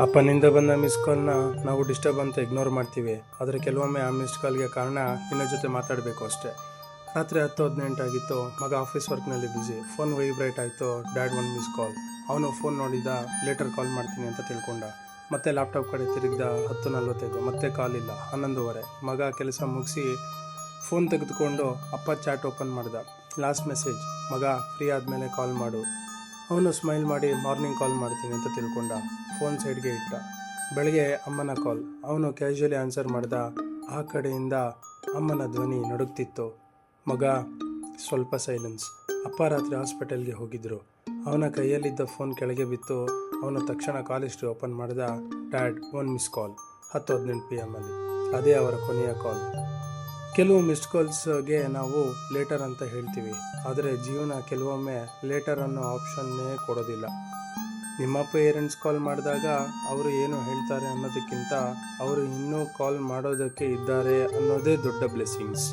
ಅಪ್ಪನಿಂದ ಬಂದ ಮಿಸ್ ಕಾಲ್ನ ನಾವು ಡಿಸ್ಟರ್ಬ್ ಅಂತ ಇಗ್ನೋರ್ ಮಾಡ್ತೀವಿ. ಆದರೆ ಕೆಲವೊಮ್ಮೆ ಆ ಮಿಸ್ಡ್ ಕಾಲ್ಗೆ ಕಾರಣ ನಿನ್ನ ಜೊತೆ ಮಾತಾಡಬೇಕು ಅಷ್ಟೇ. ರಾತ್ರಿ 10:18 ಆಗಿತ್ತು. ಮಗ ಆಫೀಸ್ ವರ್ಕ್ನಲ್ಲಿ ಬ್ಯುಸಿ. ಫೋನ್ ವೈಬ್ರೇಟ್ ಆಯಿತು. ಡ್ಯಾಡ್ ಒಂದು ಮಿಸ್ ಕಾಲ್. ಅವನು ಫೋನ್ ನೋಡಿದ. ಲೇಟರ್ ಕಾಲ್ ಮಾಡ್ತೀನಿ ಅಂತ ತಿಳ್ಕೊಂಡ. ಮತ್ತೆ ಲ್ಯಾಪ್ಟಾಪ್ ಕಡೆ ತಿರುಗಿದ. 10:45. ಮತ್ತೆ ಕಾಲ್ ಇಲ್ಲ. 11:30. ಮಗ ಕೆಲಸ ಮುಗಿಸಿ ಫೋನ್ ತೆಗೆದುಕೊಂಡು ಅಪ್ಪ ಚಾಟ್ ಓಪನ್ ಮಾಡ್ದ. ಲಾಸ್ಟ್ ಮೆಸೇಜ್: ಮಗ, ಫ್ರೀ ಆದಮೇಲೆ ಕಾಲ್ ಮಾಡು. ಅವನು ಸ್ಮೈಲ್ ಮಾಡಿ ಮಾರ್ನಿಂಗ್ ಕಾಲ್ ಮಾಡ್ತೀನಿ ಅಂತ ತಿಳ್ಕೊಂಡ. ಫೋನ್ ಸೈಡ್ಗೆ ಇಟ್ಟ. ಬೆಳಗ್ಗೆ ಅಮ್ಮನ ಕಾಲ್. ಅವನು ಕ್ಯಾಶುಯಲಿ ಆನ್ಸರ್ ಮಾಡ್ದ. ಆ ಕಡೆಯಿಂದ ಅಮ್ಮನ ಧ್ವನಿ ನಡುಗ್ತಿತ್ತು. ಮಗ. ಸ್ವಲ್ಪ ಸೈಲೆನ್ಸ್. ಅಪ್ಪ ರಾತ್ರಿ ಹಾಸ್ಪಿಟಲ್ಗೆ ಹೋಗಿದ್ರು. ಅವನ ಕೈಯಲ್ಲಿದ್ದ ಫೋನ್ ಕೆಳಗೆ ಬಿತ್ತು. ಅವನು ತಕ್ಷಣ ಕಾಲ್ ಹಿಸ್ಟ್ರಿ ಓಪನ್ ಮಾಡ್ದ. ಡ್ಯಾಡ್, ಒಂದು ಮಿಸ್ ಕಾಲ್. 10:18 PM ಅಲ್ಲಿ. ಅದೇ ಅವರ ಕೊನೆಯ ಕಾಲ್. ಕೆಲವು ಮಿಸ್ಡ್ ಕಾಲ್ಸ್ಗೆ ನಾವು ಲೇಟರ್ ಅಂತ ಹೇಳ್ತೀವಿ. ಆದರೆ ಜೀವನ ಕೆಲವೊಮ್ಮೆ ಲೇಟರ್ ಅನ್ನೋ ಆಪ್ಷನ್ನೇ ಕೊಡೋದಿಲ್ಲ. ನಿಮ್ಮ ಪೇರೆಂಟ್ಸ್ ಕಾಲ್ ಮಾಡಿದಾಗ ಅವರು ಏನು ಹೇಳ್ತಾರೆ ಅನ್ನೋದಕ್ಕಿಂತ ಅವರು ಇನ್ನೂ ಕಾಲ್ ಮಾಡೋದಕ್ಕೆ ಇದ್ದಾರೆ ಅನ್ನೋದೇ ದೊಡ್ಡ ಬ್ಲೆಸ್ಸಿಂಗ್ಸ್.